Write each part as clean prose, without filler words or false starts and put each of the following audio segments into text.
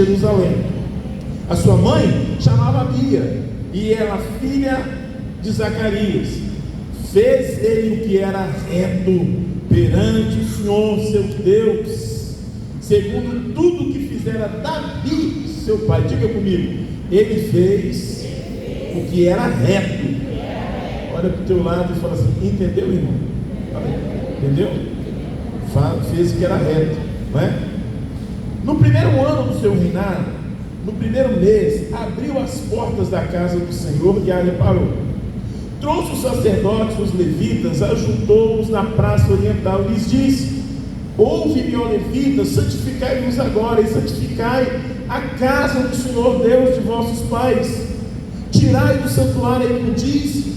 Jerusalém. A sua mãe chamava Abia, e ela filha de Zacarias. Fez ele o que era reto perante o Senhor seu Deus, segundo tudo que fizera Davi seu pai. Diga comigo, ele fez o que era reto. Olha para o teu lado e fala assim: entendeu, irmão? Entendeu? Fez o que era reto, não é? No primeiro ano do seu reinado, no primeiro mês, abriu as portas da casa do Senhor e a reparou. Trouxe os sacerdotes, os levitas, ajuntou-os na praça oriental e lhes disse: ouve-me, ó levitas, santificai-vos agora e santificai a casa do Senhor Deus de vossos pais. Tirai do santuário a imundície,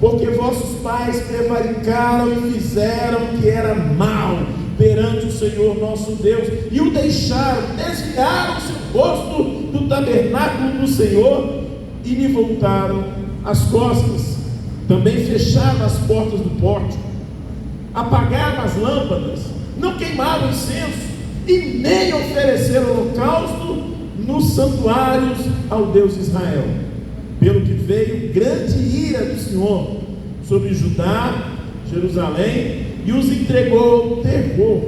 porque vossos pais prevaricaram e fizeram o que era mal perante o Senhor nosso Deus, e o deixaram, desviaram-se o rosto do tabernáculo do Senhor e lhe voltaram as costas. Também fecharam as portas do pórtico, apagaram as lâmpadas, não queimaram incenso e nem ofereceram holocausto nos santuários ao Deus de Israel. Pelo que veio grande ira do Senhor sobre Judá, Jerusalém, e os entregou ao terror,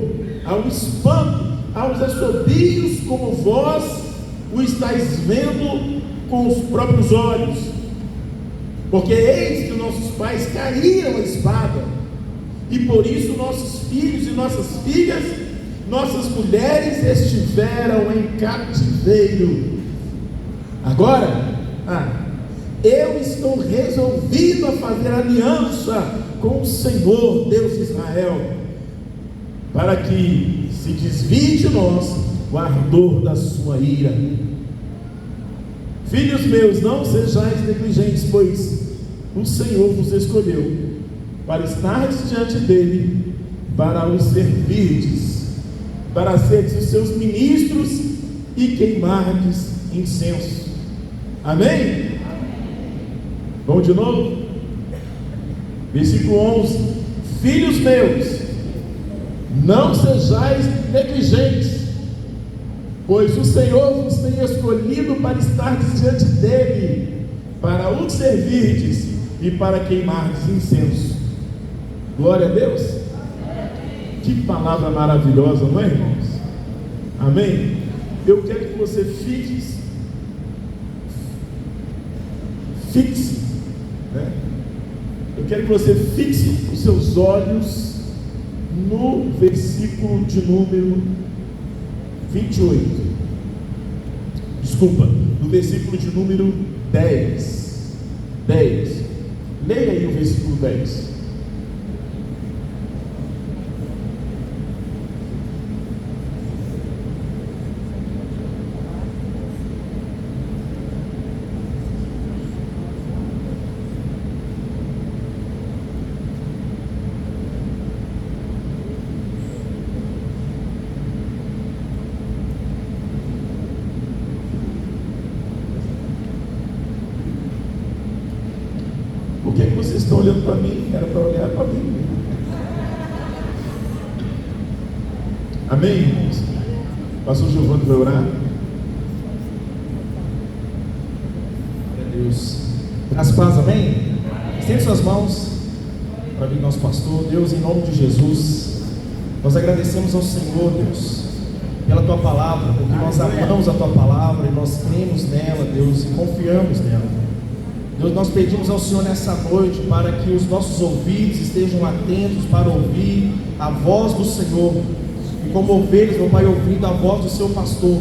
ao espanto, aos assobios, como vós o estáis vendo com os próprios olhos. Porque eis que nossos pais caíram à espada, e por isso nossos filhos e nossas filhas, nossas mulheres estiveram em cativeiro. Agora, eu estou resolvido a fazer aliança com o Senhor Deus de Israel, para que se desvie de nós o ardor da sua ira. Filhos meus, não sejais negligentes, pois o Senhor vos escolheu para estar diante dele, para os servirdes, para seres os seus ministros e queimardes incenso. Amém? Vamos de novo? Versículo 11: filhos meus, não sejais negligentes, pois o Senhor vos tem escolhido para estar diante dele, para o servirdes e para queimardes incenso. Glória a Deus. Que palavra maravilhosa, não é, irmãos? Amém? Eu quero que você fixe, né? Eu quero que você fixe os seus olhos no versículo de número 28. Desculpa, no versículo de número 10. Leia aí o versículo 10. Por que vocês estão olhando para mim? Era para olhar para mim. Amém, irmãos? Pastor Giovanni vai orar. Deus, graças a Deus, amém? Estende suas mãos para vir nosso pastor. Deus, em nome de Jesus, nós agradecemos ao Senhor, Deus, pela tua palavra, porque nós amamos a tua palavra e nós cremos nela, Deus, e confiamos nela. Deus, nós pedimos ao Senhor nessa noite para que os nossos ouvidos estejam atentos para ouvir a voz do Senhor, e como ovelhas, meu Pai, ouvindo a voz do seu pastor.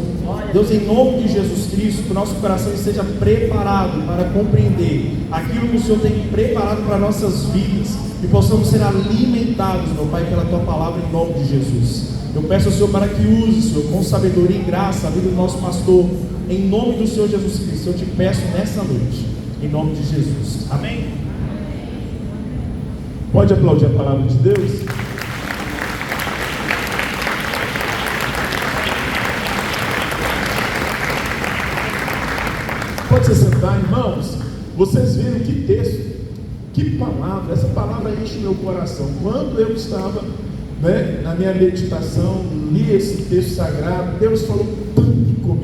Deus, em nome de Jesus Cristo, que o nosso coração esteja preparado para compreender aquilo que o Senhor tem preparado para nossas vidas, e possamos ser alimentados, meu Pai, pela tua palavra, em nome de Jesus. Eu peço ao Senhor para que use, Senhor, com sabedoria e graça a vida do nosso pastor, em nome do Senhor Jesus Cristo. Eu te peço nessa noite, em nome de Jesus. Amém? Pode aplaudir a palavra de Deus? Pode se sentar, irmãos. Vocês viram que texto, que palavra. Essa palavra enche meu coração. Quando eu estava, na minha meditação, li esse texto sagrado, Deus falou tanto comigo.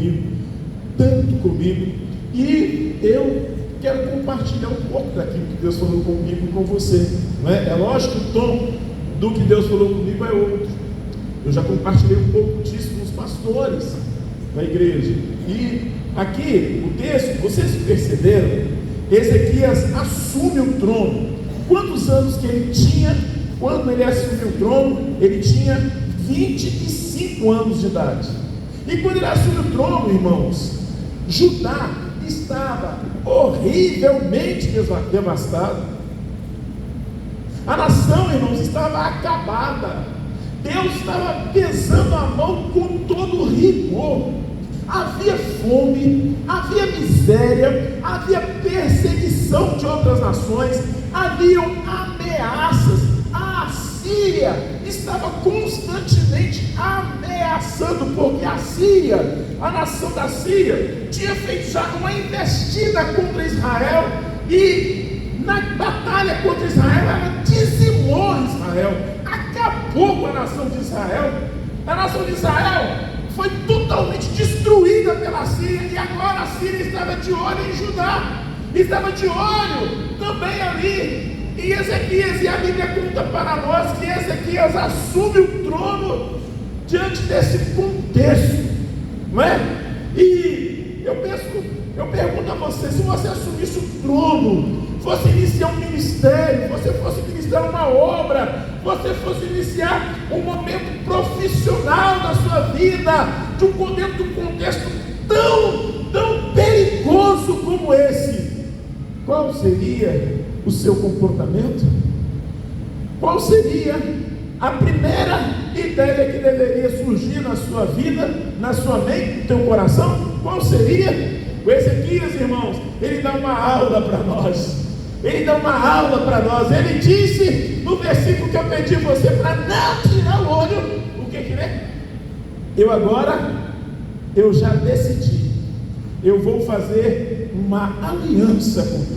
tanto comigo, e eu quero compartilhar um pouco daquilo que Deus falou comigo e com você, não é? É lógico que o tom do que Deus falou comigo é outro. Eu já compartilhei um pouco disso com os pastores da igreja, e aqui o texto, vocês perceberam, Ezequias assume o trono. Quantos anos que ele tinha quando ele assumiu o trono? Ele tinha 25 anos de idade. E quando ele assume o trono, irmãos, Judá estava horrivelmente devastada. A nação, irmãos, estava acabada. Deus estava pesando a mão com todo o rigor. Havia fome, havia miséria, havia perseguição de outras nações, haviam ameaças. A Assíria estava constantemente ameaçando, porque a Síria, a nação da Síria, tinha feito já uma investida contra Israel, e na batalha contra Israel, ela dizimou Israel, acabou com a nação de Israel. A nação de Israel foi totalmente destruída pela Síria, e agora a Síria estava de olho em Judá, estava de olho também ali em Ezequias, e a Bíblia conta para nós que Ezequias assume o trono diante desse contexto, não é? E eu pergunto a você, se você assumisse o trono, fosse iniciar um ministério, você fosse ministrar uma obra, você fosse iniciar um momento profissional da sua vida, dentro de um contexto tão perigoso como esse, qual seria o seu comportamento? Qual seria a primeira ideia que deveria surgir na sua vida, na sua mente, no teu coração? Qual seria? O Ezequias, irmãos, ele dá uma aula para nós. Ele dá uma aula para nós. Ele disse no versículo que eu pedi você para não tirar o olho, o que é? Eu já decidi, eu vou fazer uma aliança com Deus.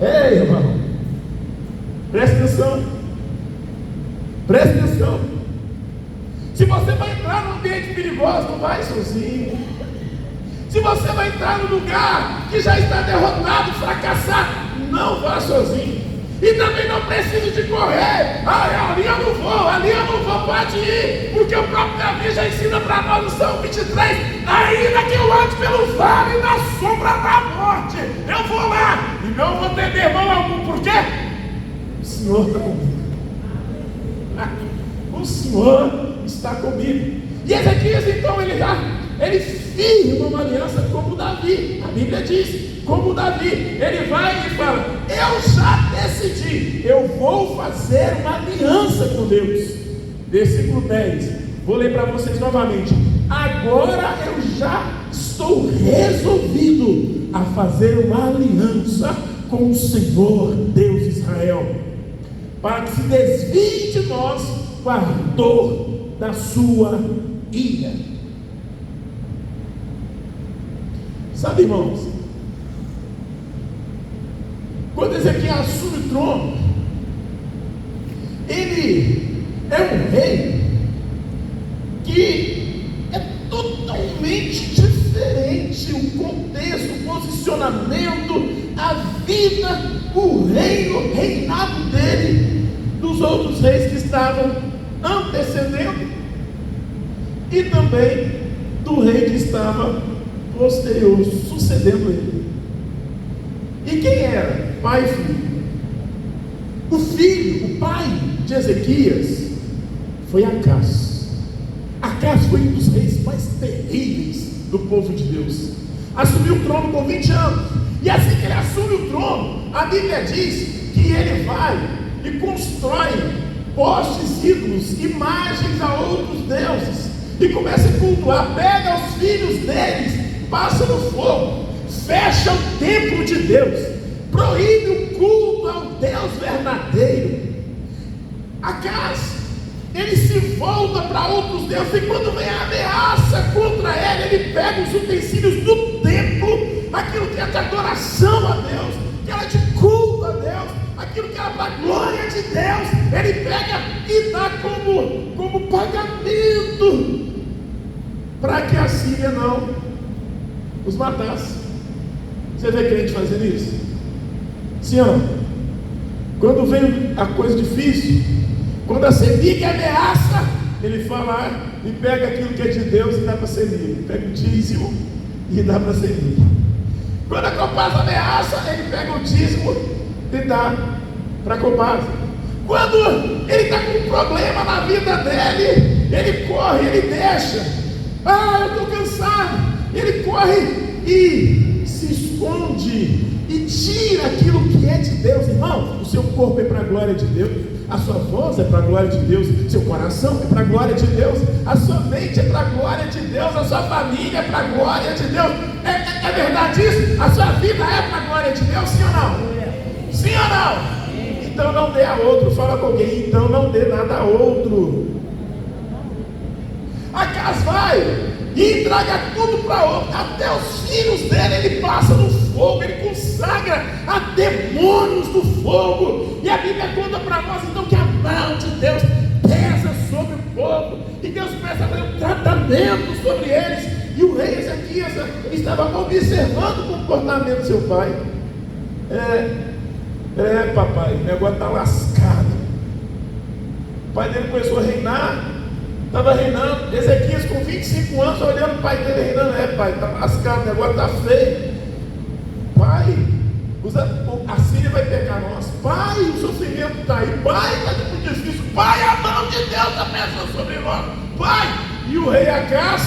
Ei, irmão, presta atenção, presta atenção. Se você vai entrar num ambiente perigoso, não vai sozinho. Se você vai entrar num lugar que já está derrotado, fracassado, não vá sozinho. E também não precisa de correr. Ali eu não vou, pode ir, porque o próprio Davi já ensina para nós no Salmo 23: ainda que eu ande pelo vale da sombra da morte, eu vou lá e não vou temer mal algum. Por quê? O Senhor está comigo. O Senhor está comigo. E Ezequias, então, ele firma uma aliança como Davi. A Bíblia diz, como Davi, ele vai e fala: eu já decidi, eu vou fazer uma aliança com Deus. Versículo 10, vou ler para vocês novamente: agora eu já estou resolvido a fazer uma aliança com o Senhor Deus de Israel, para que se desvie de nós o ardor da sua ira. Sabe, irmãos, quando Ezequias assume o trono, ele é um rei que é totalmente diferente o contexto, o posicionamento, a vida, o reinado dele, dos outros reis que estavam antecedendo, e também do rei que estava posterior, sucedendo ele. E quem era? Pai e filho. O pai de Ezequias foi Acaz. Acaz foi um dos reis mais terríveis do povo de Deus. Assumiu o trono com 20 anos. E assim que ele assume o trono, a Bíblia diz que ele vai e constrói postes, ídolos, imagens a outros deuses, e começa a cultuar, pega os filhos deles, passa no fogo, fecha o templo de Deus, proíbe o culto ao Deus verdadeiro. Acaz, ele se volta para outros deuses, e quando vem a ameaça contra ele, ele pega os utensílios do templo, aquilo que é de adoração a Deus, que era de culto a Deus, aquilo que era para a glória de Deus, ele pega e dá como pagamento para que a Síria não os matasse. Você vê crente fazendo isso? Sim ou não? Quando vem a coisa difícil, quando a semiga ameaça, ele fala e pega aquilo que é de Deus e dá para a semiga, pega o dízimo e dá para a semiga. Quando a Copasa ameaça, ele pega o dízimo e dá para a Copasa. Quando ele está com um problema na vida dele, ele corre, ele deixa. Eu estou cansado. Ele corre e se esconde e tira aquilo que é de Deus. Irmão, o seu corpo é para a glória de Deus, a sua voz é para a glória de Deus, seu coração é para a glória de Deus, a sua mente é para a glória de Deus, a sua família é para a glória de Deus. É verdade isso? A sua vida é para a glória de Deus, sim ou não? Sim ou não? Então não dê a outro. Fala com alguém, então não dê nada a outro. Acas vai e entrega tudo para outro, até os filhos dele ele passa no fogo, ele consagra a demônios do fogo. E a Bíblia conta para nós então que a mão de Deus pesa sobre o povo, e Deus começa a fazer um tratamento sobre eles. E o rei Ezequias estava observando o comportamento do seu pai. Papai, o negócio está lascado. O pai dele começou a reinar, estava reinando. Ezequias com 25 anos olhando o pai dele reinando. Pai, está lascado, o negócio está feio. Pai, a Síria vai pegar nós. Pai, o sofrimento está aí. Pai, está muito difícil. Pai, a mão de Deus está pensando sobre nós. Pai, e o rei Acaz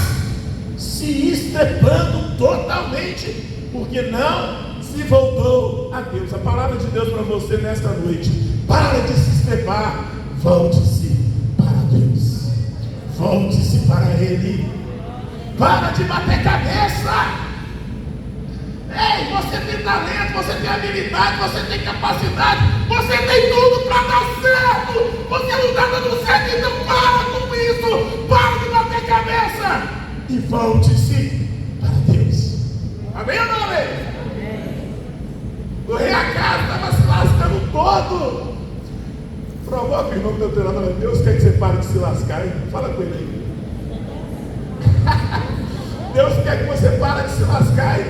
se estrepando totalmente, porque não se voltou a Deus. A palavra de Deus para você nesta noite: para de se estrepar, volte-se para Deus, volte-se para Ele, para de bater cabeça. Ei, você tem talento, você tem habilidade, você tem capacidade, você tem tudo para dar certo. Você não está dando certo, então para com isso, para de bater cabeça e volte-se para Deus. Amém ou não amém? O rei Acaz estava se lascando todo. Provoca o irmão que está lado, Deus quer que você pare de se lascar, hein? Fala com ele aí. Deus quer que você pare de se lascar, hein?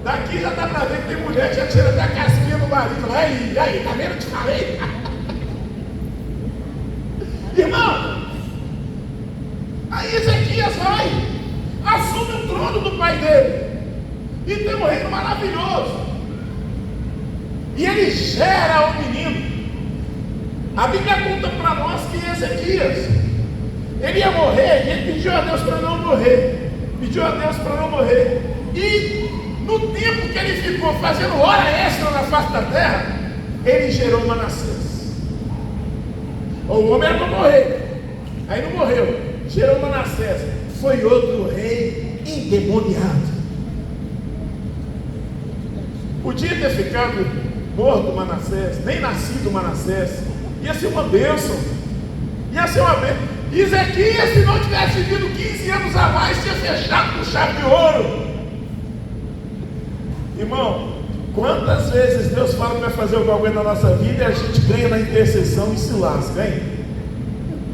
Daqui já dá para ver que tem mulher que já tira até a casquinha do marido. Fala, aí, tá vendo? Te falei. Irmão, aí Ezequias vai, assume o trono do pai dele, e tem um reino maravilhoso. E ele gera um menino. A Bíblia conta para nós que Ezequias, ele ia morrer, e ele pediu a Deus para não morrer. E no tempo que ele ficou fazendo hora extra na face da terra, ele gerou Manassés. O homem era para morrer, aí não morreu, gerou Manassés. Foi outro rei endemoniado. Podia ter ficado morto Manassés, nem nascido Manassés, ia ser uma bênção. Ezequias, se não tivesse vivido 15 anos a mais, tinha fechado com chave de ouro. Irmão, quantas vezes Deus fala que vai fazer alguma coisa na nossa vida e a gente ganha na intercessão e se lasca, hein?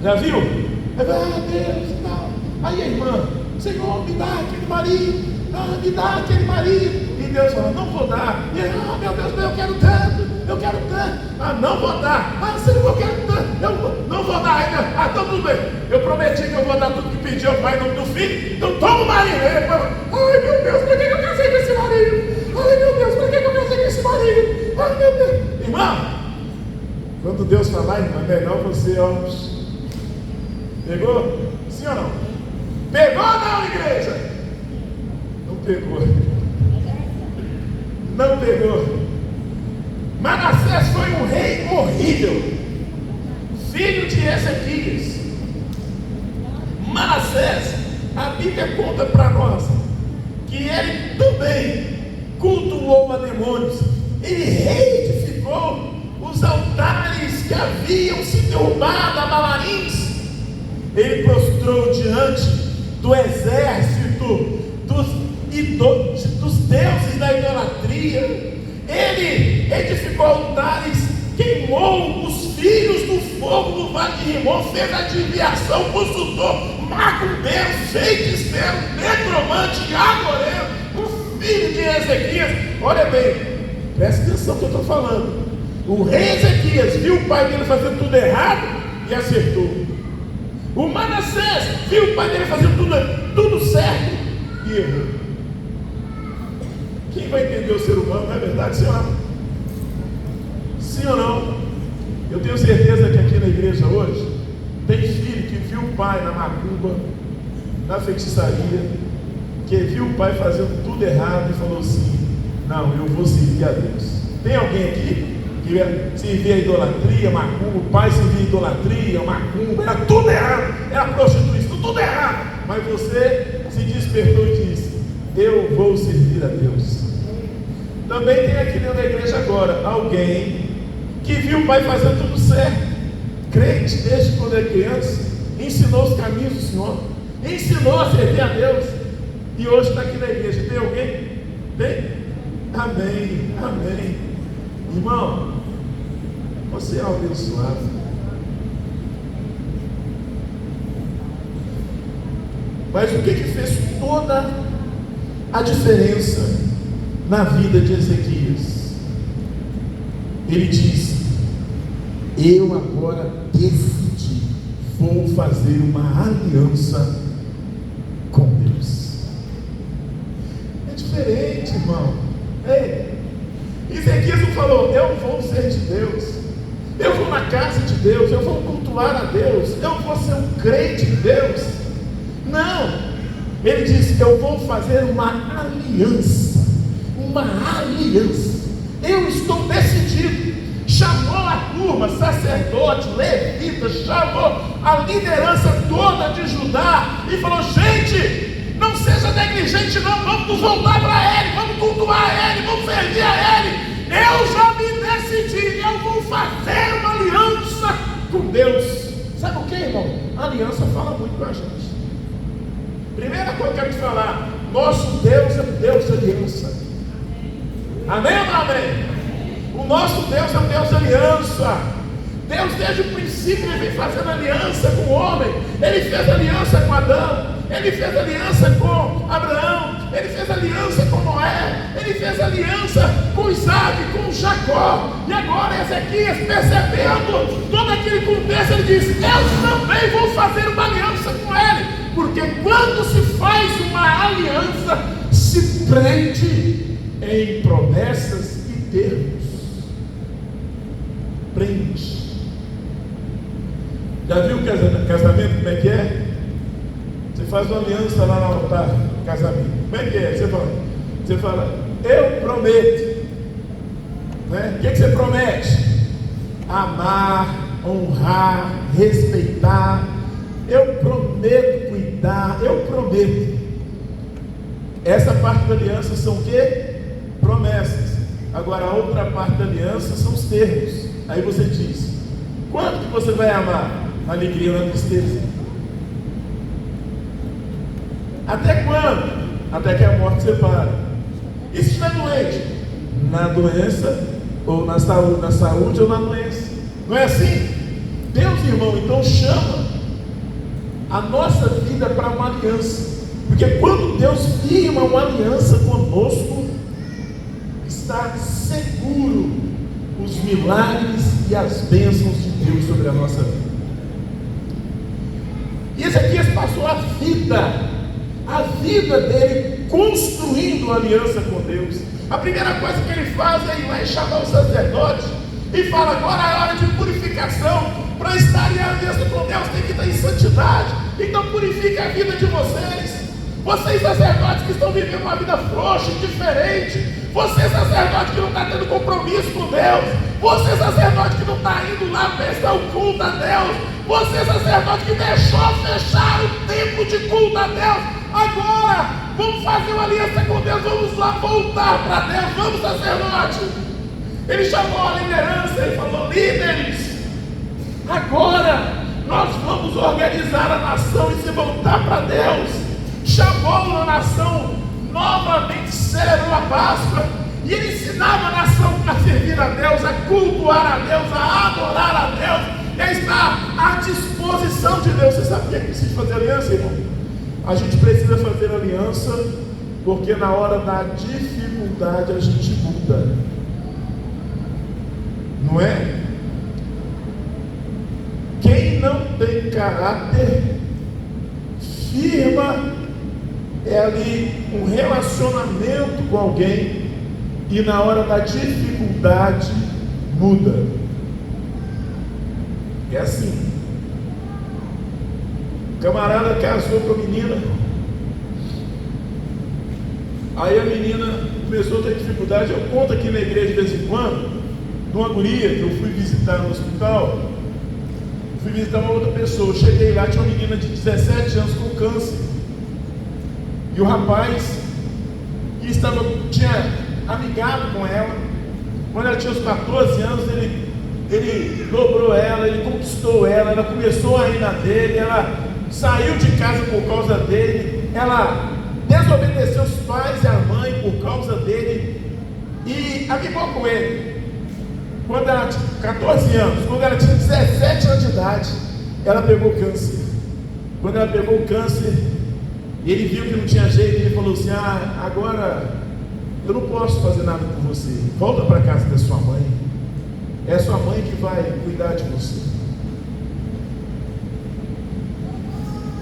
Já viu? Deus e tal. Aí a irmã, Senhor, me dá aquele marido, me dá aquele marido. E Deus fala, não vou dar. E aí, meu Deus, eu quero tanto. Não vou dar. Senhor, eu quero tanto. Eu não vou dar ainda. Então tudo bem. Eu prometi que eu vou dar tudo que pedi ao pai em nome do filho. Então toma o marido. Aí ele fala, ai meu Deus, por que eu casei com esse marido? Ai meu Deus, por que eu casei com esse marido? Ai meu Deus. Irmão, quando Deus falar, irmão, é melhor você, pegou? Sim ou não? Pegou ou não, igreja? Não pegou. Não pegou. Manassés foi um rei horrível, filho de Ezequias. Manassés, a Bíblia conta para nós que ele também cultuou a demônios. Ele reedificou os altares que haviam se derrubado a Balarins. Ele prostrou diante do exército dos deuses da idolatria. Ele edificou altares, queimou os filhos do fogo no vale de Rimon, fez adivinhação, consultou macumbeiro, feiticeiro, necromante, agorero, o filho de Ezequias. Olha bem, presta atenção no que eu estou falando. O rei Ezequias viu o pai dele fazendo tudo errado e acertou. O Manassés viu o pai dele fazendo tudo certo e errou. Quem vai entender o ser humano, não é verdade, sim ou não? Sim ou não? Eu tenho certeza que aqui na igreja hoje tem filho que viu o pai na macumba, na feitiçaria, que viu o pai fazendo tudo errado e falou assim: não, eu vou servir a Deus. Tem alguém aqui que servia a idolatria, macumba? O pai servia a idolatria, macumba, era tudo errado, era prostituição, tudo errado, mas você se despertou e disse: eu vou servir a Deus. Também tem aqui dentro da igreja agora alguém que viu o pai fazendo tudo certo, crente desde quando é criança, ensinou os caminhos do Senhor, ensinou a servir a Deus, e hoje está aqui na igreja. Tem alguém? Tem? Amém, amém. Irmão, você é abençoado. Mas o que fez toda a diferença na vida de Ezequias? Ele disse: eu agora decidi, vou fazer uma aliança com Deus. É diferente, irmão. Ei, Ezequias não falou: eu vou ser de Deus, eu vou na casa de Deus, eu vou cultuar a Deus, eu vou ser um crente de Deus. Não, ele disse: eu vou fazer uma aliança. Uma aliança. Eu estou decidido. Chamou a turma, sacerdote, levita, chamou a liderança toda de Judá e falou: gente, não seja negligente não, vamos nos voltar para ele, vamos cultuar ele, vamos servir a ele. Eu já me decidi, eu vou fazer uma aliança com Deus. Sabe o que, irmão? A aliança fala muito com a gente. Primeira coisa que eu quero te falar: nosso Deus é um Deus de aliança. Amém ou não amém? O nosso Deus é um Deus de aliança. Deus desde o princípio ele vem fazendo aliança com o homem. Ele fez aliança com Adão, ele fez aliança com Abraão, ele fez aliança com Noé, ele fez aliança com Isaac, com Jacó. E agora Ezequias, percebendo todo aquele contexto, ele diz: eu também vou fazer uma aliança com ele. Porque quando se faz uma aliança, se prende em promessas e termos. Prende. Já viu o casamento como é que é? Você faz uma aliança lá no altar, casamento. Como é que é? Você fala: eu prometo. Né? O que você promete? Amar, honrar, respeitar. Eu prometo cuidar, eu prometo. Essa parte da aliança são o quê? Promessas. Agora a outra parte da aliança são os termos. Aí você diz: quanto que você vai amar? Na alegria ou na tristeza? Até quando? Até que a morte separe. E se estiver doente? Na doença ou na saúde ou na doença. Não é assim? Deus, irmão, então chama a nossa vida para uma aliança. Porque quando Deus firma uma aliança conosco, está seguro os milagres e as bênçãos de Deus sobre a nossa vida. E Ezequias passou a vida dele construindo uma aliança com Deus. A primeira coisa que ele faz é ir lá e chamar os sacerdotes e fala: agora é hora de purificação. Para estar em aliança com Deus tem que estar em santidade. Então purifique a vida de vocês. Vocês sacerdotes que estão vivendo uma vida frouxa e diferente, você sacerdote que não está tendo compromisso com Deus, você sacerdote que não está indo lá prestar o culto a Deus, você sacerdote que deixou fechar o templo de culto a Deus, agora vamos fazer uma aliança com Deus, vamos lá voltar para Deus, vamos, sacerdote. Ele chamou a liderança e falou: líderes, agora nós vamos organizar a nação e se voltar para Deus. Chamou a nação, novamente celebrou a Páscoa, e ele ensinava a nação a servir a Deus, a cultuar a Deus, a adorar a Deus, está à disposição de Deus. Você sabe por que precisa fazer aliança, irmão? A gente precisa fazer aliança porque na hora da dificuldade a gente muda, não é? Quem não tem caráter, firma é ali um relacionamento com alguém e na hora da dificuldade muda. É assim. O camarada casou com a menina, aí a menina começou a ter dificuldade. Eu conto aqui na igreja de vez em quando de uma guria que eu fui visitar no hospital. Fui visitar uma outra pessoa, cheguei lá, tinha uma menina de 17 anos com câncer, e o rapaz que tinha amigado com ela, quando ela tinha uns 14 anos, ele dobrou ela, ele conquistou ela começou a ir na dele, ela saiu de casa por causa dele, ela desobedeceu os pais e a mãe por causa dele, e amigou com ele. Quando ela tinha 14 anos, quando ela tinha 17 anos de idade, ela pegou câncer. Quando ela pegou o câncer, ele viu que não tinha jeito, ele falou assim: agora eu não posso fazer nada por você, volta para casa da sua mãe, é a sua mãe que vai cuidar de você.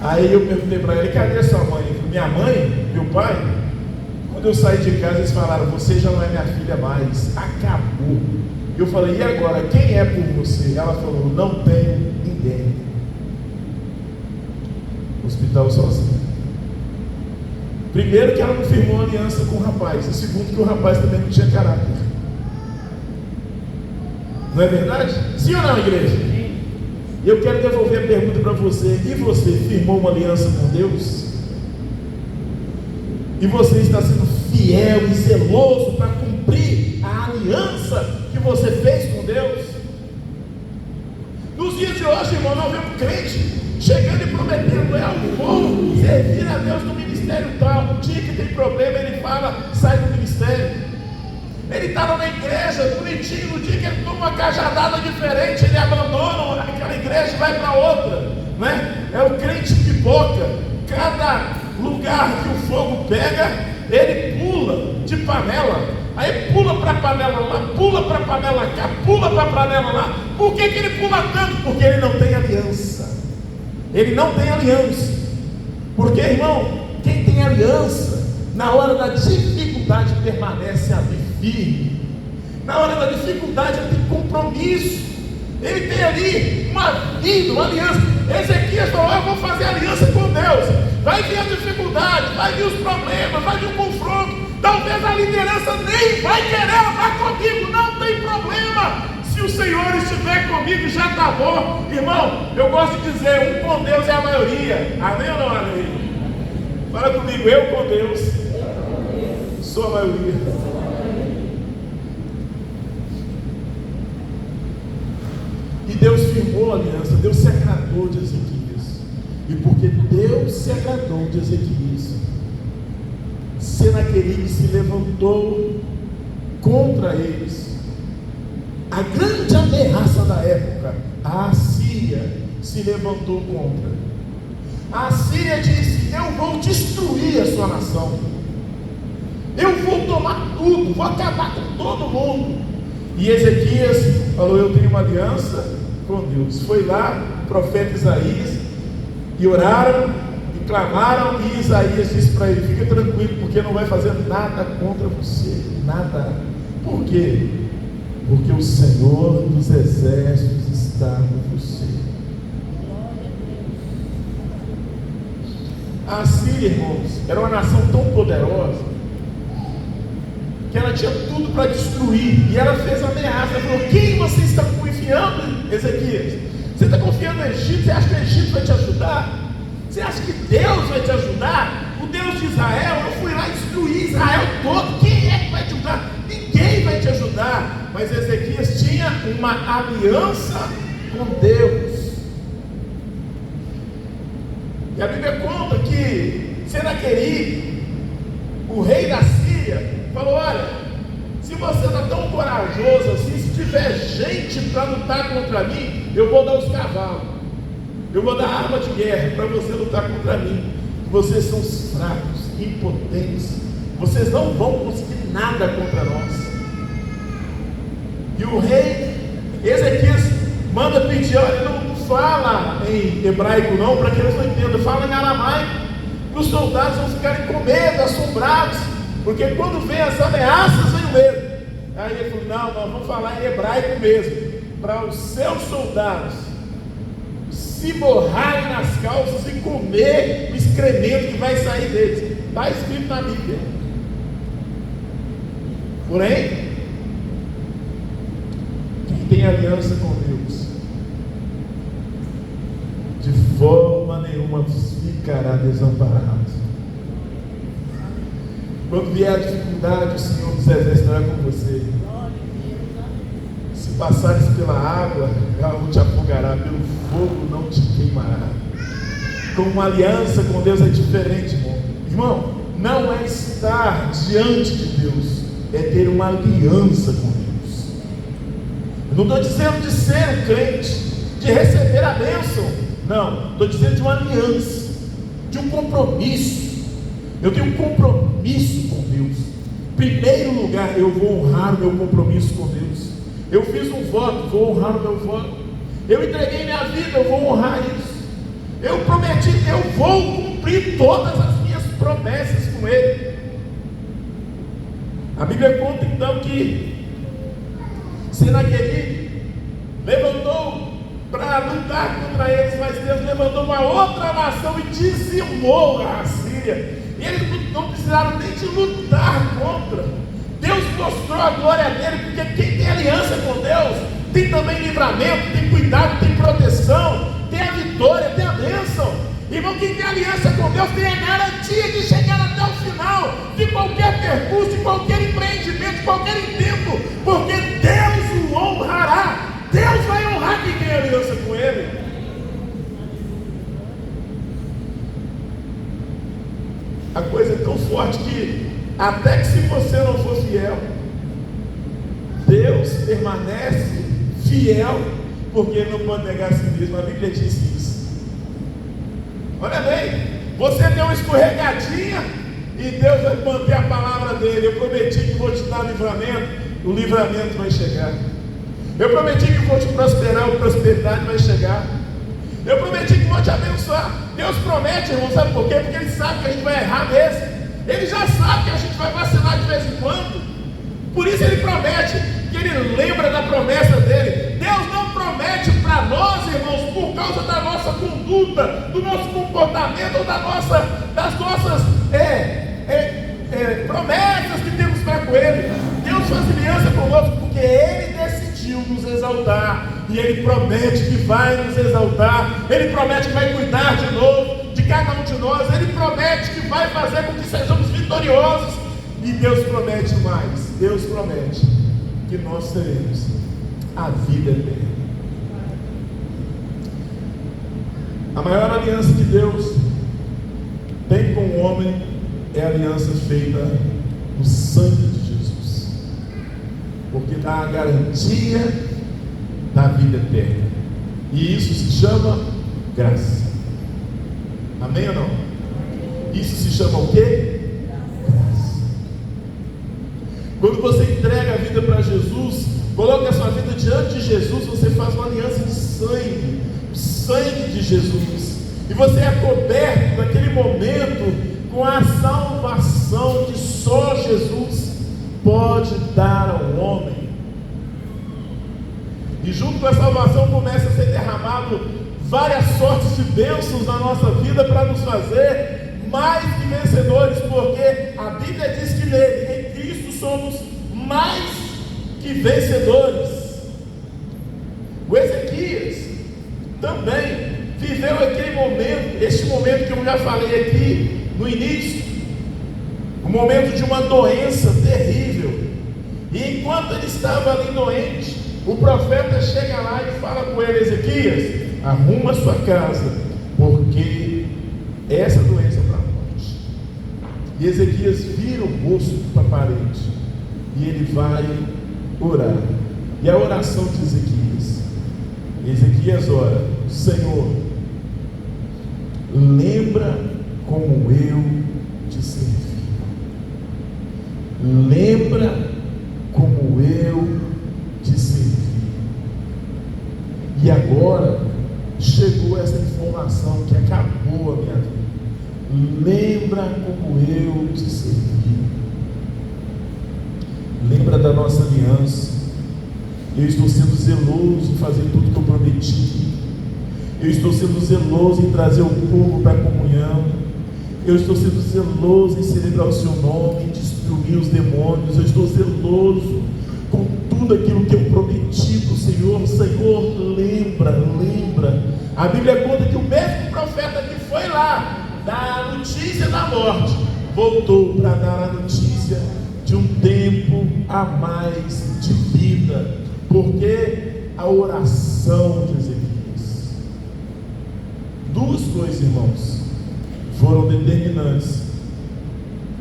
Aí eu perguntei para ele: cadê a sua mãe? Ele falou: minha mãe, meu pai, quando eu saí de casa eles falaram: você já não é minha filha mais, acabou. Eu falei: e agora, quem é por você? Ela falou: não tenho ninguém. Hospital sozinha. Primeiro que ela não firmou aliança com o rapaz, e segundo que o rapaz também não tinha caráter. Não é verdade? Sim ou não, igreja? E eu quero devolver a pergunta para você: e você firmou uma aliança com Deus? E você está sendo fiel e zeloso para cumprir a aliança que você fez com Deus? Nos dias de hoje, irmão, nós vemos crente chegando e prometendo: eu vou servir a Deus no ministério tal. No dia que tem problema, ele fala: sai do ministério. Ele estava na igreja, bonitinho, no dia que ele toma uma cajadada diferente, ele abandona aquela igreja e vai para outra, né? É o crente pipoca. Cada lugar que o fogo pega, ele pula de panela. Aí pula para a panela lá, pula para a panela cá, pula para a panela lá. Por que ele pula tanto? Porque ele não tem aliança. Ele não tem aliança. Porque, irmão, quem tem aliança, na hora da dificuldade permanece ali firme. Na hora da dificuldade ele tem compromisso. Ele tem ali uma vida, uma aliança. Ezequias falou: eu vou fazer aliança com Deus. Vai vir a dificuldade, vai vir os problemas, vai vir o confronto. Talvez a liderança nem vai querer andar comigo, não tem problema. Se o Senhor estiver comigo, já está bom. Irmão, eu gosto de dizer: um com Deus é a maioria. Amém ou não amém? Fala comigo: eu com Deus sou a maioria. E Deus firmou a aliança, Deus se agradou de Ezequias. E porque Deus se agradou de Ezequias, Senaqueribe se levantou contra eles. A grande ameaça da época, a Assíria, se levantou contra. A Assíria disse: eu vou destruir a sua nação, eu vou tomar tudo, vou acabar com todo mundo. E Ezequias falou: eu tenho uma aliança com Deus. Foi lá o profeta Isaías, e oraram e clamaram, e Isaías disse para ele: fica tranquilo, porque não vai fazer nada contra você, nada. Por quê? Porque o Senhor dos exércitos está com você. A Assíria, irmãos, era uma nação tão poderosa que ela tinha tudo para destruir, e ela fez ameaça. Ela falou: quem você está confiando, Ezequias? Você está confiando no Egito? Você acha que o Egito vai te ajudar? Você acha que Deus vai te ajudar? O Deus de Israel, eu fui lá e destruí Israel todo. Quem é que vai te ajudar? Ninguém vai te ajudar. Mas Ezequias tinha uma aliança com Deus. E a Bíblia conta que Senaqueribe, o rei da Síria, falou: olha, se você está tão corajoso assim, se tiver gente para lutar contra mim, eu vou dar os cavalos, eu vou dar arma de guerra para você lutar contra mim. Vocês são fracos, impotentes, vocês não vão conseguir nada contra nós. E o rei Ezequias manda pedir, olha, não fala em hebraico não, para que eles não entendam, fala em aramaico, que os soldados vão ficarem com medo, assombrados, porque quando vem as ameaças, vem o medo. Aí ele falou, não, nós vamos falar em hebraico mesmo, para os seus soldados se borrarem nas calças e comer o excremento que vai sair deles. Está escrito na Bíblia. Porém, quem tem aliança com Deus, de forma nenhuma ficará desamparado. Quando vier a dificuldade, o Senhor dos Exércitos estará com você. Se passares pela água, ela não te afogará, pelo fogo não te queimará. Com uma aliança com Deus é diferente, irmão. Irmão, não é estar diante de Deus, é ter uma aliança com Deus. Eu não estou dizendo de ser um crente, de receber a bênção. Não, estou dizendo de uma aliança, de um compromisso. Eu tenho um compromisso com Deus. Em primeiro lugar, eu vou honrar o meu compromisso com Deus. Eu fiz um voto, vou honrar o meu voto. Eu entreguei minha vida, eu vou honrar isso. Eu prometi, eu vou cumprir todas as minhas promessas com Ele. A Bíblia conta então que Senaqueribe levantou para lutar contra eles, mas Deus levantou uma outra nação e dizimou a Assíria. E eles não precisaram nem de lutar contra. Deus mostrou a glória dele, porque quem tem aliança com Deus tem também livramento, tem cuidado, tem proteção, tem a vitória, tem a bênção. Irmão, quem tem aliança com Deus tem a garantia de chegar até o final de qualquer percurso, de qualquer empreendimento, de qualquer intento, porque Deus o honrará. Deus vai honrar quem tem aliança com Ele. A coisa é tão forte que até que se você não for fiel, Deus permanece fiel, porque Ele não pode negar a si mesmo. A Bíblia diz isso. Olha bem, você deu uma escorregadinha e Deus vai manter a palavra dele. Eu prometi que vou te dar livramento, o livramento vai chegar. Eu prometi que vou te prosperar, a prosperidade vai chegar. Eu prometi que vou te abençoar. Deus promete, irmão, sabe por quê? Porque Ele sabe que a gente vai errar mesmo. Ele já sabe que a gente vai vacilar de vez em quando. Por isso Ele promete, que Ele lembra da promessa dele. Deus não promete para nós, irmãos, por causa da nossa conduta, do nosso comportamento ou das nossas promessas que temos para com Ele. Deus faz aliança conosco porque Ele decidiu nos exaltar. E Ele promete que vai nos exaltar. Ele promete que vai cuidar de novo de cada um de nós. Ele promete que vai fazer com que sejamos vitoriosos. E Deus promete mais. Deus promete que nós teremos a vida eterna. A maior aliança que Deus tem com o homem é a aliança feita no sangue de Jesus, porque dá a garantia da vida eterna, e isso se chama graça. Amém ou não? Isso se chama o quê? Graça. Quando você entrega a vida para Jesus, coloca a sua vida diante de Jesus, você faz uma aliança de sangue, o sangue de Jesus, e você é coberto naquele momento com a salvação que só Jesus pode dar ao homem. E junto com a salvação começa a ser derramado várias sortes de bênçãos na nossa vida para nos fazer mais que vencedores, porque a Bíblia diz que nele, em Cristo, somos mais que vencedores. O Ezequias também viveu aquele momento, este momento que eu já falei aqui no início, o momento de uma doença terrível. E enquanto ele estava ali doente, o profeta chega lá e fala com ele: Ezequias, arruma a sua casa, porque essa doença é para a morte. E Ezequias vira o rosto para a parede e ele vai orar. E a oração de Ezequias, Ezequias ora: Senhor, lembra como eu te servi. Lembra como eu te servi. E agora chegou essa informação que acabou a minha vida. Lembra como eu te servi. Lembra da nossa aliança. Eu estou sendo zeloso em fazer tudo que eu prometi. Eu estou sendo zeloso em trazer o povo para a comunhão. Eu estou sendo zeloso em celebrar o seu nome, em destruir os demônios. Eu estou zeloso com tudo aquilo que eu prometi para o Senhor. Senhor, lembra. A Bíblia conta que o mesmo profeta que foi lá dar a notícia da morte, voltou para dar a notícia de um tempo a mais de vida. Porque a oração de Ezequias, duas coisas, irmãos, foram determinantes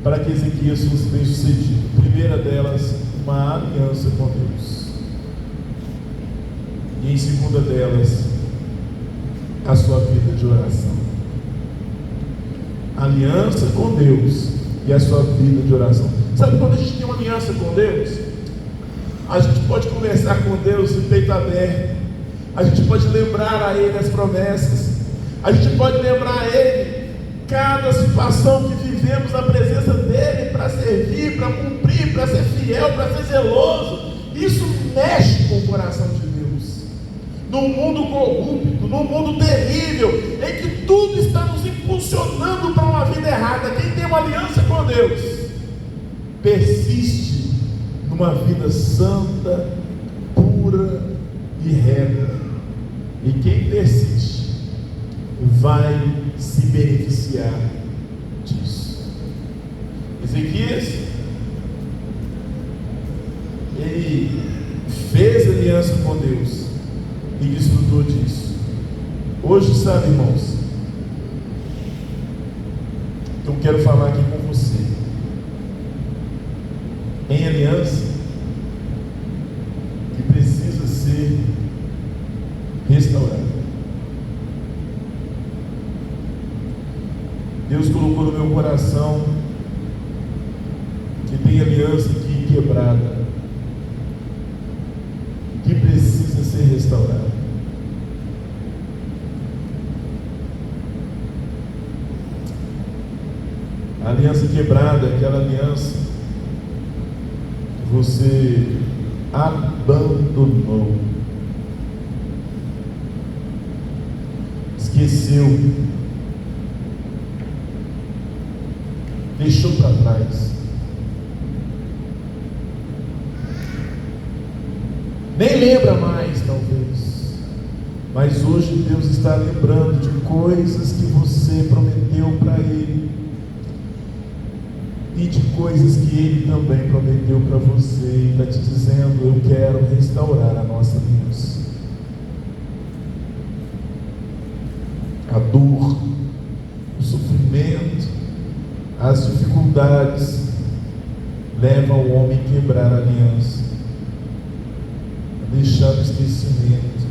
para que Ezequias fosse bem sucedido. A primeira delas, uma aliança com Deus, e em segunda delas, a sua vida de oração. Aliança com Deus e a sua vida de oração. Sabe quando a gente tem uma aliança com Deus, a gente pode conversar com Deus de peito aberto, a gente pode lembrar a Ele as promessas, a gente pode lembrar a Ele cada situação que vivemos na presença dEle, para servir, para cumprir, para ser fiel, para ser zeloso. Isso mexe com o coração de Deus. Num mundo corrupto, num mundo terrível, em que tudo está nos impulsionando para uma vida errada, quem tem uma aliança com Deus persiste numa vida santa, pura e reta. E quem persiste vai se beneficiar disso. Ezequias, ele fez aliança com Deus e desfrutou disso. Hoje, sabe, irmãos, eu quero falar aqui com você. Em aliança que precisa ser restaurada. Deus colocou no meu coração que tem aliança aqui quebrada, que precisa ser restaurada. A aliança quebrada é aquela aliança que você abandonou, esqueceu, deixou para trás, nem lembra mais talvez, mas hoje Deus está lembrando de coisas que você prometeu para Ele e de coisas que Ele também prometeu para você, e está te dizendo: eu quero restaurar a nossa aliança. A dor, o sofrimento, as dificuldades levam o homem a quebrar a aliança, a deixar o esquecimento.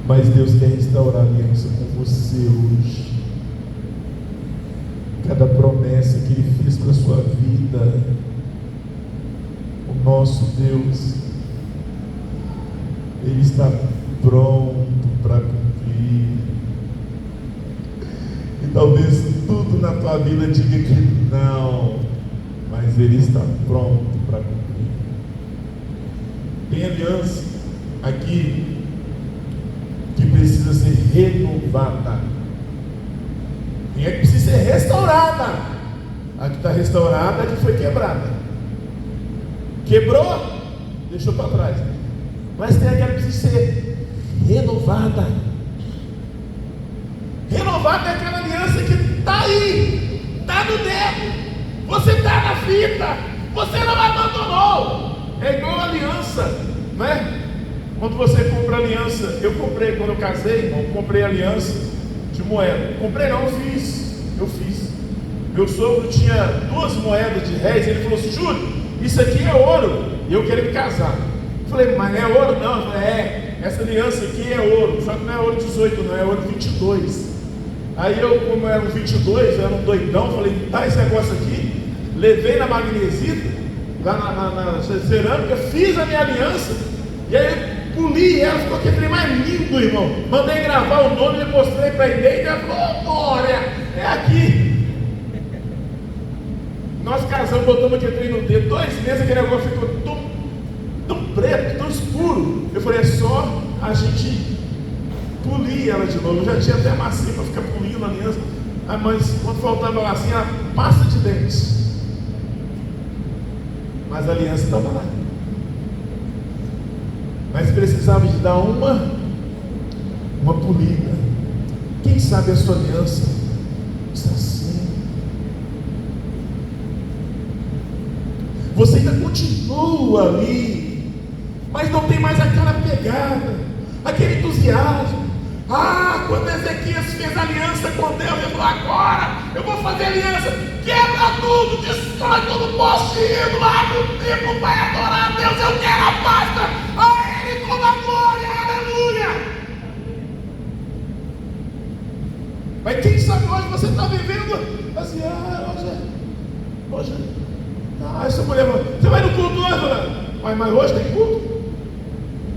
Mas Deus quer restaurar a aliança com você hoje. Cada promessa que Ele fez para a sua vida, o nosso Deus, Ele está pronto para cumprir. E talvez tudo na tua vida diga que não, mas Ele está pronto para cumprir. Tem aliança aqui que precisa ser renovada. E é que precisa ser restaurada. A que está restaurada, a que foi quebrada. Quebrou, deixou para trás. Mas tem aquela que precisa ser renovada. Renovada é aquela aliança que está aí, está no dedo, você está na fita, você não abandonou. É igual a aliança, né? Quando você compra aliança, eu comprei quando eu casei, irmão, comprei aliança de moeda. Comprei não, eu fiz. Meu sogro tinha 2 moedas de réis, ele falou assim: Júlio, isso aqui é ouro, e eu quero me casar. Falei, mas é ouro? Não. Eu falei, essa aliança aqui é ouro, só que não é ouro 18, não, é ouro 22. Aí eu, como era um 22, eu era um doidão, falei, dá esse negócio aqui, levei na magnesita, lá na cerâmica, fiz a minha aliança, e aí eu poli ela, ficou aquele trem mais lindo, irmão. Mandei gravar o nome, e mostrei para ele, e ela falou, glória, é aqui. Nós casamos, botamos aquele trem no dedo, 2 meses aquele negócio ficou tão preto, tão escuro. Eu falei, é só a gente polir ela de novo. Eu já tinha até massinha para ficar polindo a aliança. Mas quando faltava massinha, era pasta de dentes. Mas a aliança estava lá. Mas precisava de dar uma polida. Quem sabe a sua aliança está assim. Você ainda continua ali, mas não tem mais aquela pegada, aquele entusiasmo. Quando Ezequias fez aliança com Deus, ele falou, agora eu vou fazer aliança, quebra tudo, destrói todo o poste ídolo, abre o templo, vai adorar a Deus, eu quero a pasta, a Ele toda a glória, aleluia. Mas quem sabe hoje você está vivendo assim, hoje essa mulher, você vai no culto hoje? Mas hoje tem culto?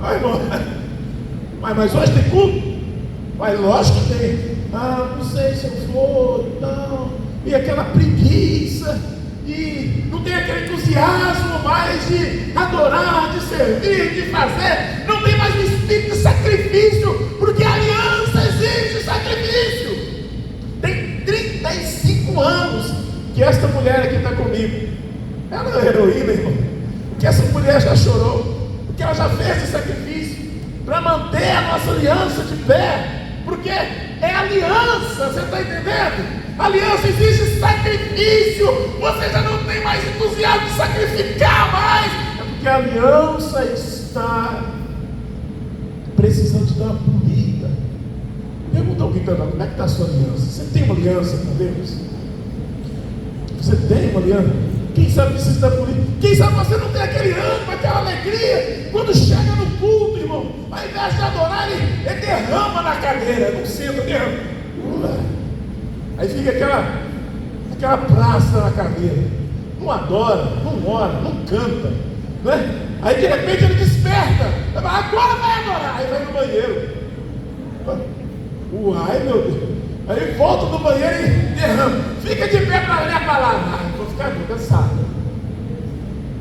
Irmão, mas hoje tem culto? Mas lógico que tem. Não sei se eu vou, não. E aquela preguiça, e não tem aquele entusiasmo mais de adorar, de servir, de fazer. Não tem mais o espírito de sacrifício, porque a aliança exige sacrifício. Tem 35 anos que esta mulher aqui está comigo. Ela é heroína, irmão. Porque essa mulher já chorou, porque ela já fez esse sacrifício para manter a nossa aliança de pé. Porque é aliança, você está entendendo? Aliança exige sacrifício. Você já não tem mais entusiasmo de sacrificar mais. É porque a aliança está precisando de dar uma polida. Pergunta alguém para como é que está a sua aliança? Você tem uma aliança com Deus? Você tem uma aliança? Quem sabe precisa da política? Quem sabe você não tem aquele ânimo, aquela alegria, quando chega no culto, irmão, ao invés de adorar, ele derrama na cadeira, não senta, derrama. Aí fica aquela praça na cadeira, não adora, não ora, não canta, não é? Aí de repente ele desperta, agora vai adorar, aí vai no banheiro. Uai, meu Deus. Aí volta do banheiro e derrama. Fica de pé para ler a palavra. Vou ficar cansado.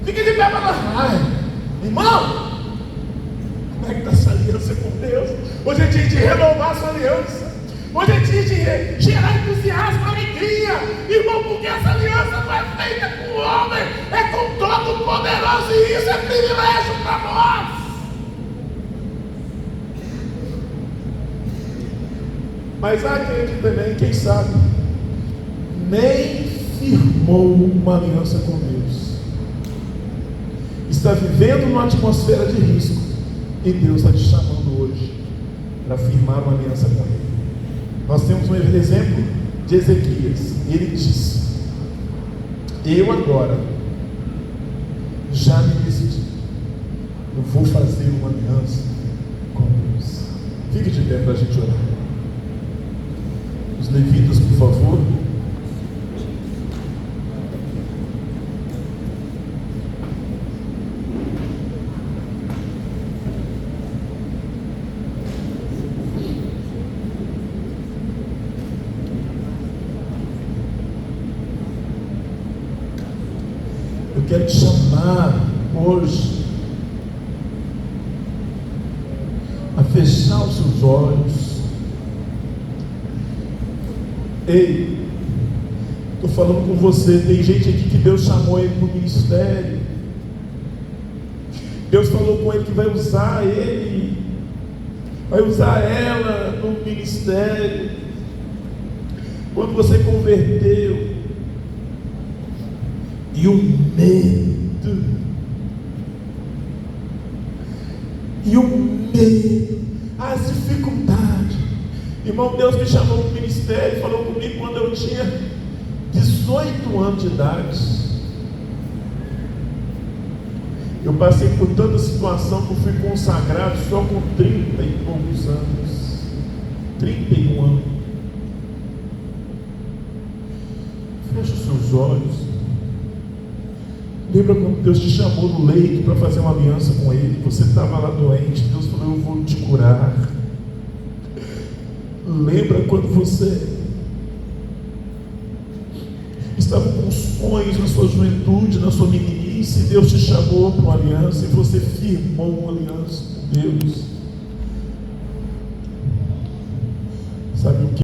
Fica de pé para ler. Irmão, como é que está essa aliança com Deus? Hoje é dia de renovar a sua aliança. Hoje é dia de gerar entusiasmo, alegria. Irmão, porque essa aliança não é feita com o homem, é com todo poderoso, e isso é privilégio para nós. Mas há gente também, quem sabe, nem firmou uma aliança com Deus. Está vivendo numa atmosfera de risco. E Deus está te chamando hoje para firmar uma aliança com Ele. Nós temos um exemplo de Ezequias. Ele disse: eu agora já me decidi. Eu vou fazer uma aliança com Deus. Fique de pé para a gente orar. Os levitas, por favor. Eu quero te chamar hoje a fechar os seus olhos. Ei, estou falando com você. Tem gente aqui que Deus chamou ele para o ministério. Deus falou com ele que vai usar ele, vai usar ela no ministério. Quando você converteu, e o medo, as dificuldades. Irmão, Deus me chamou para o ministério, falou comigo quando eu tinha 18 anos de idade. Eu passei por tanta situação que eu fui consagrado só com 30 e poucos anos. 31 anos. Feche os seus olhos. Lembra quando Deus te chamou no leito para fazer uma aliança com Ele? Você estava lá doente, Deus falou: eu vou te curar. Lembra quando você estava com sonhos na sua juventude, na sua meninice, Deus te chamou para uma aliança e você firmou uma aliança com Deus? Sabe o que?